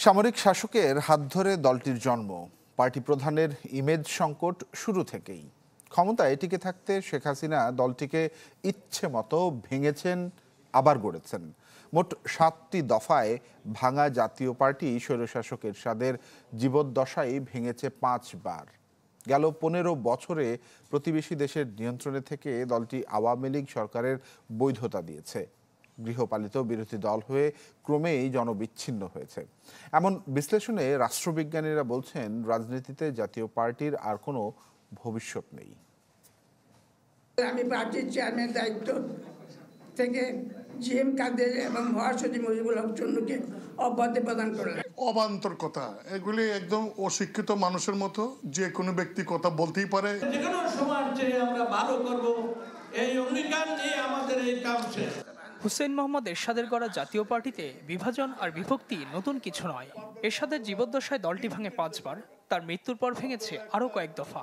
সামরিক শাসকের হাত ধরে দলটির জন্ম। পার্টি প্রধানের ইমেজ সংকট শুরু থেকেই। ক্ষমতায় টিকে থাকতে শেখ হাসিনা দলটিকে ইচ্ছে মতো ভেঙেছেন, আবার গড়েছেন। মোট 7টি দফায় ভাঙা জাতীয় পার্টি স্বৈরশাসক এরশাদের জীবদ্দশায় ভেঙেছে 5 বার। গেল 15 বছরে প্রতিবেশী দেশের নিয়ন্ত্রণে থেকে দলটি আওয়ামী লীগ সরকারের বৈধতা দিয়েছে। গৃহপালিত বিরোধী দল হয়ে ক্রমেই জনবিচ্ছিন্ন হয়েছে। এমন বিশ্লেষণে রাষ্ট্রবিজ্ঞানীরা বলছেন, রাজনীতিতে জাতীয় পার্টির আর কোনো ভবিষ্যৎ নেই। আমি পার্টির চেয়ারম্যান দায়িত্ব থেকে জিএম কাদের এবং মহাসচিব মুজিবুল হক চন্নুকে অব্যাহতি প্রদান করলেন। অবান্তর কথা, এগুলি একদম অশিক্ষিত মানুষের মতো যে কোনো ব্যক্তি কথা বলতেই পারে। যে কোনো সমাজ যে আমরা ভালো করব, এই অঙ্গীকার নিয়ে আমাদের এই কাম শেষ। হুসেইন মোহাম্মদ এরশাদের গড়া জাতীয় পার্টিতে বিভাজন আর বিভক্তি নতুন কিছু নয়। এরশাদের জীবদ্দশায় দলটি ভাঙে 5 বার, তার মৃত্যুর পর ভেঙেছে আরও কয়েক দফা।